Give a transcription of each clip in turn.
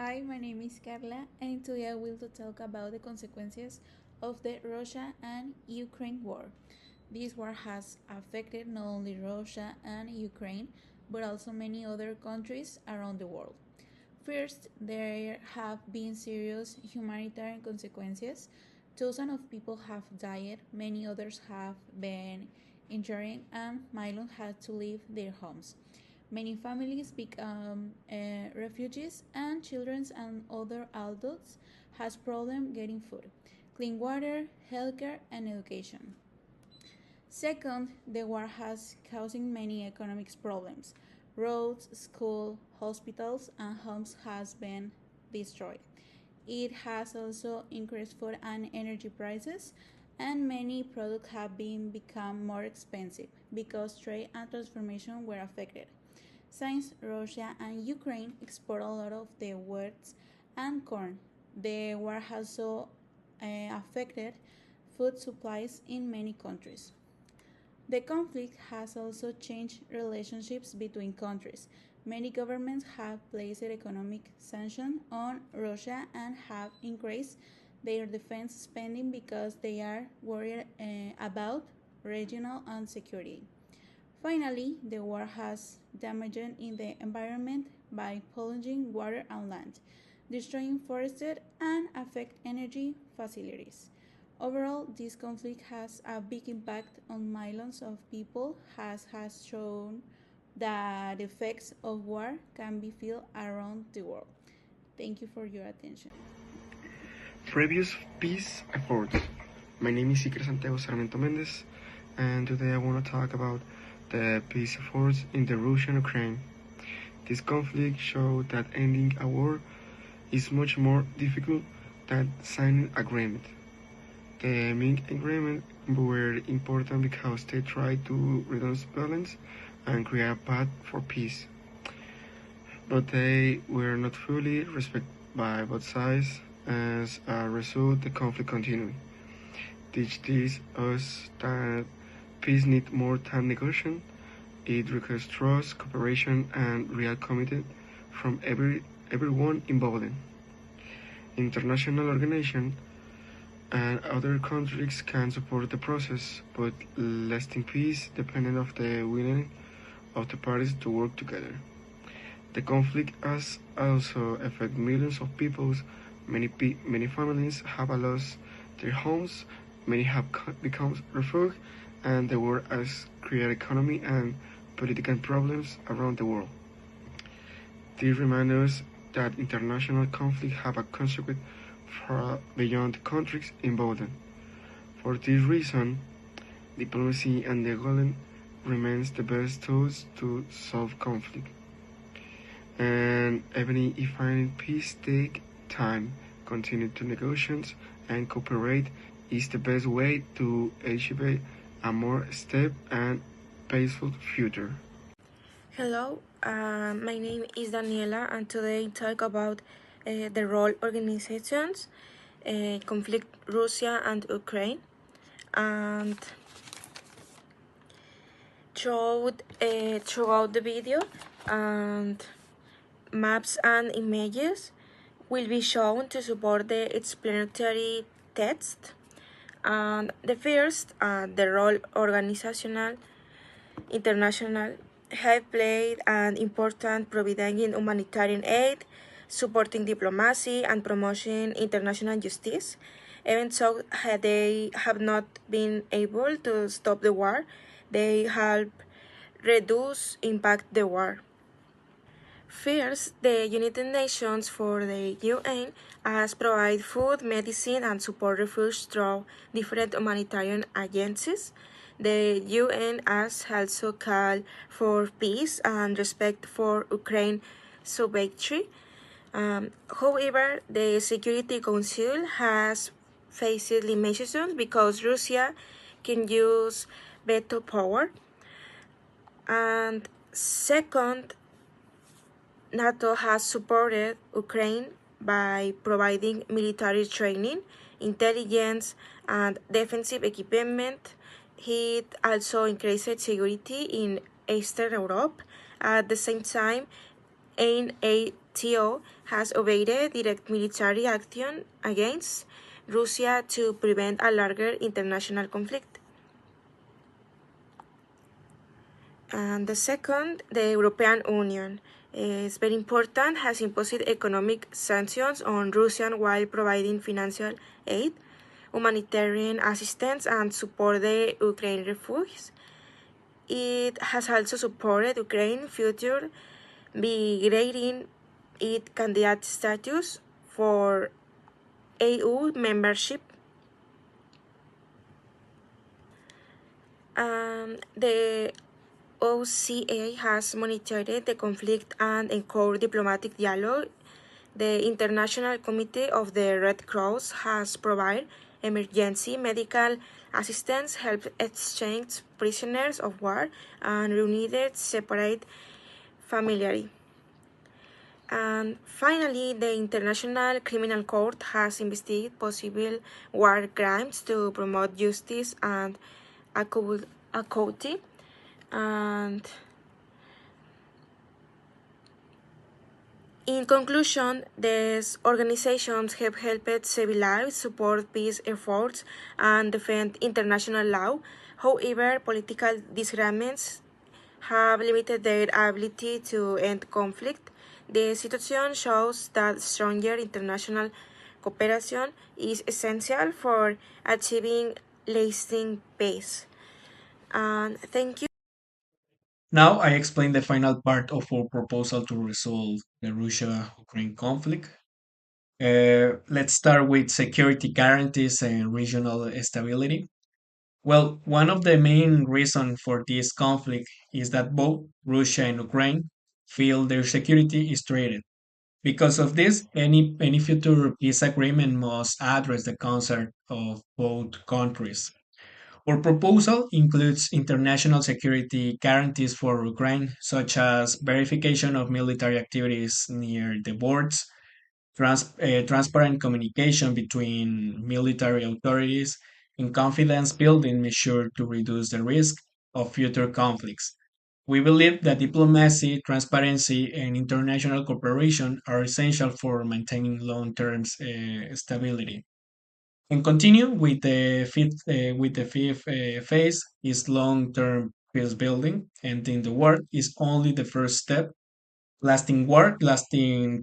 Hi, my name is Carla, and today I will talk about the consequences of the Russia and Ukraine war. This war has affected not only Russia and Ukraine, but also many other countries around the world. First, there have been serious humanitarian consequences. Thousands of people have died, many others have been injured, and millions had to leave their homes. Many families become refugees, and children and other adults has problems getting food, clean water, healthcare, and education. Second, the war has causing many economic problems. Roads, schools, hospitals, and homes has been destroyed. It has also increased food and energy prices, and many products have become more expensive because trade and transformation were affected. Since Russia and Ukraine export a lot of their wheat and corn, the war has also affected food supplies in many countries. The conflict has also changed relationships between countries. Many governments have placed economic sanctions on Russia and have increased their defense spending because they are worried about regional insecurity. Finally, the war has damaged in the environment by polluting water and land, destroying forests, and affect energy facilities. Overall, this conflict has a big impact on millions of people, as has shown that the effects of war can be felt around the world. Thank you for your attention. Previous peace efforts. My name is Iker Santiago Sarmiento Mendez, and today I want to talk about the peace efforts in the Russian-Ukraine. This conflict showed that ending a war is much more difficult than signing agreement. The Minsk agreement were important because they tried to reduce violence and create a path for peace. But they were not fully respected by both sides. As a result, the conflict continued. Teaches us that peace needs more than negotiation. It requires trust, cooperation, and real commitment from everyone involved. International organizations and other countries can support the process, but lasting peace depends on the willingness of the parties to work together. The conflict has also affected millions of people. Many families have lost their homes, many have become refugees, and the war has created economic and political problems around the world. This reminds us that international conflicts have a consequence far beyond the countries involved. For this reason, diplomacy and dialogue remains the best tools to solve conflict. And even if finding peace takes time, continue to negotiate and cooperate is the best way to achieve a more stable and peaceful future. Hello, my name is Daniela, and today I talk about the role organizations conflict Russia and Ukraine, and throughout the video, and maps and images will be shown to support the explanatory text. And the first, the role organizational international have played an important providing humanitarian aid, supporting diplomacy, and promoting international justice. Even so, they have not been able to stop the war. They help reduce impact the war. First, the United Nations for the UN has provided food, medicine, and support refugees through different humanitarian agencies. The UN has also called for peace and respect for Ukraine's sovereignty. However, the Security Council has faced limitations because Russia can use veto power. And second, NATO has supported Ukraine by providing military training, intelligence, and defensive equipment. It also increased security in Eastern Europe. At the same time, aid PART2 has evaded direct military action against Russia to prevent a larger international conflict. And the second, the European Union is very important, has imposed economic sanctions on Russia while providing financial aid, humanitarian assistance, and support the Ukraine refugees. It has also supported Ukraine future by granting it candidate status for EU membership. The OCA has monitored the conflict and encouraged diplomatic dialogue. The International Committee of the Red Cross has provided emergency medical assistance, helped exchange prisoners of war, and reunited separate familiarly. And finally, the International Criminal Court has investigated possible war crimes to promote justice and equity. And in conclusion, these organizations have helped civilize, support peace efforts, and defend international law. However, political disagreements have limited their ability to end conflict. The situation shows that stronger international cooperation is essential for achieving lasting peace. And thank you. Now I explain the final part of our proposal to resolve the Russia-Ukraine conflict. Let's start with security guarantees and regional stability. Well, one of the main reasons for this conflict is that both Russia and Ukraine feel their security is threatened. Because of this, any future peace agreement must address the concern of both countries. Our proposal includes international security guarantees for Ukraine, such as verification of military activities near the borders, transparent communication between military authorities, and confidence building measures to reduce the risk of future conflicts. We believe that diplomacy, transparency, and international cooperation are essential for maintaining long-term stability. And continue with the fifth phase is long-term peace building. Ending the war is only the first step. Lasting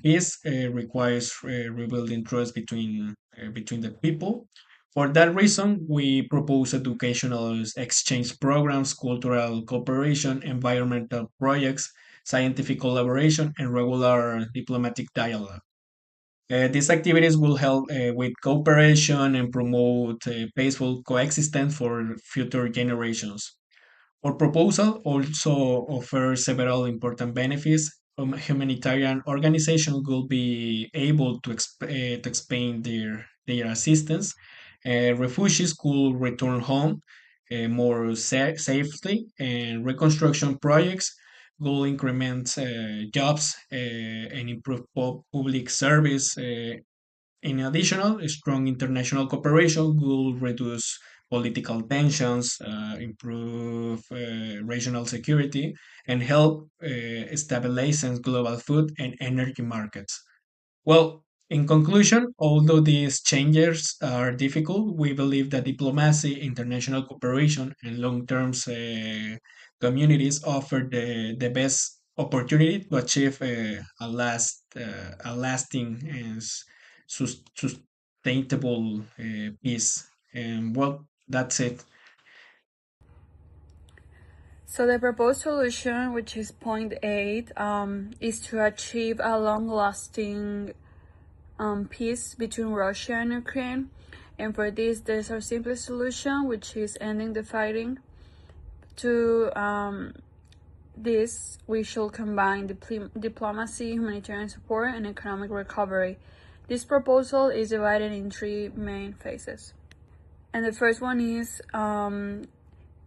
peace requires rebuilding trust between the people. For that reason, we propose educational exchange programs, cultural cooperation, environmental projects, scientific collaboration, and regular diplomatic dialogue. These activities will help with cooperation and promote peaceful coexistence for future generations. Our proposal also offers several important benefits. Humanitarian organizations will be able to expand their assistance. Refugees could return home more safely, and reconstruction projects will increment jobs and improve public service. In addition, strong international cooperation will reduce political tensions, improve regional security, and help stabilize global food and energy markets. Well, in conclusion, although these changes are difficult, we believe that diplomacy, international cooperation, and long-term communities offer the best opportunity to achieve a lasting and sustainable peace. And well, that's it. So the proposed solution, which is point 8, is to achieve a long-lasting peace between Russia and Ukraine. And for this, there's our simplest solution, which is ending the fighting. To this, we should combine diplomacy, humanitarian support, and economic recovery. This proposal is divided in 3 main phases. And the first one is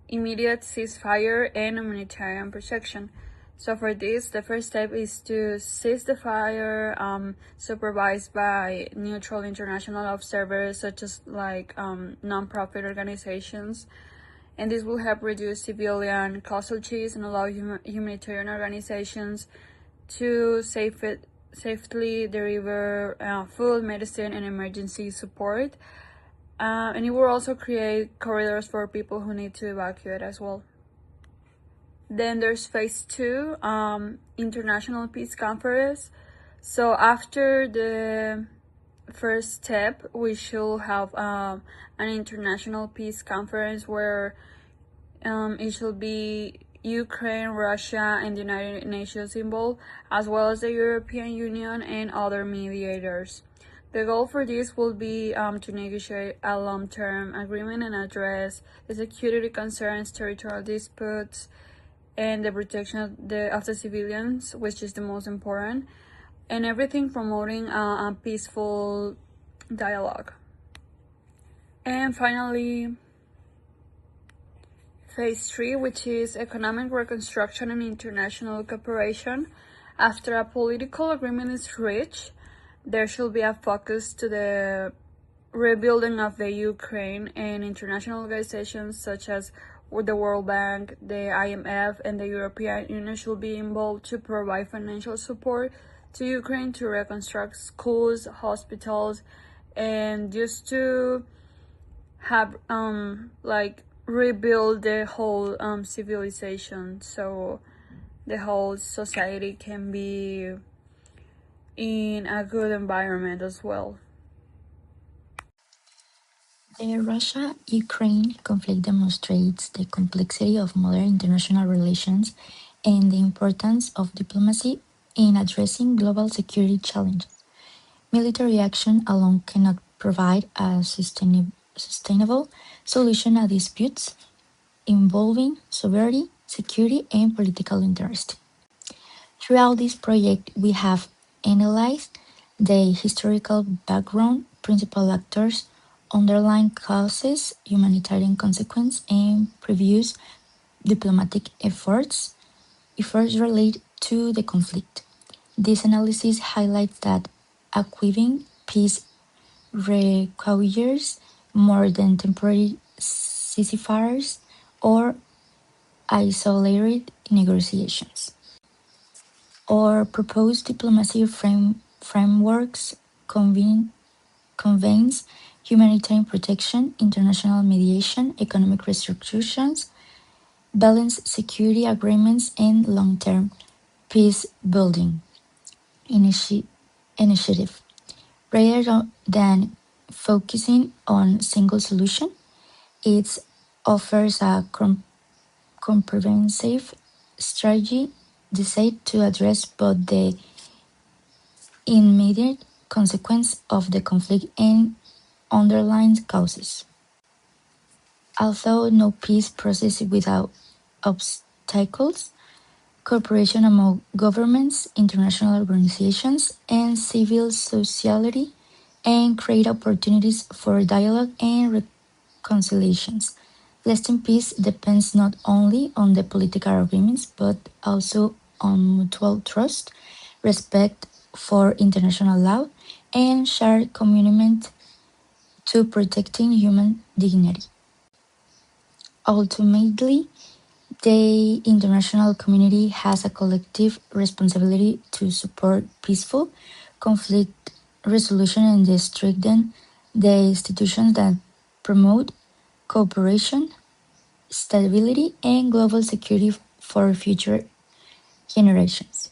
immediate ceasefire and humanitarian protection. So for this, the first step is to cease the fire, supervised by neutral international observers, such as non-profit organizations. And this will help reduce civilian casualties and allow humanitarian organizations to safely deliver food, medicine, and emergency support. And it will also create corridors for people who need to evacuate as well. Then there's phase 2, International Peace Conference. So after the first step, we should have an international peace conference where it should be Ukraine, Russia, and the United Nations involved, as well as the European Union and other mediators. The goal for this will be to negotiate a long-term agreement and address the security concerns, territorial disputes, and the protection of the civilians, which is the most important, and everything promoting a peaceful dialogue. And finally, phase 3, which is economic reconstruction and international cooperation. After a political agreement is reached, there should be a focus to the rebuilding of the Ukraine, and international organizations such as the World Bank, the IMF, and the European Union should be involved to provide financial support to Ukraine to reconstruct schools, hospitals, and just to have rebuild the whole civilization, so the whole society can be in a good environment as well. The Russia-Ukraine conflict demonstrates the complexity of modern international relations and the importance of diplomacy in addressing global security challenges. Military action alone cannot provide a sustainable solution to disputes involving sovereignty, security, and political interest. Throughout this project, we have analyzed the historical background, principal actors, underlying causes, humanitarian consequences, and previous diplomatic efforts related to the conflict. This analysis highlights that achieving peace requires more than temporary ceasefires or isolated negotiations. Our proposed diplomacy frameworks convenes humanitarian protection, international mediation, economic restrictions, balanced security agreements, and long-term peace-building initiative. Rather than focusing on single solution, it offers a comprehensive strategy designed to address both the immediate consequence of the conflict and underlying causes. Although no peace process is without obstacles, cooperation among governments, international organizations, and civil society and create opportunities for dialogue and reconciliations. Lasting peace depends not only on the political agreements but also on mutual trust, respect for international law, and shared commitment to protecting human dignity. Ultimately, the international community has a collective responsibility to support peaceful conflict resolution and to strengthen the institutions that promote cooperation, stability, and global security for future generations.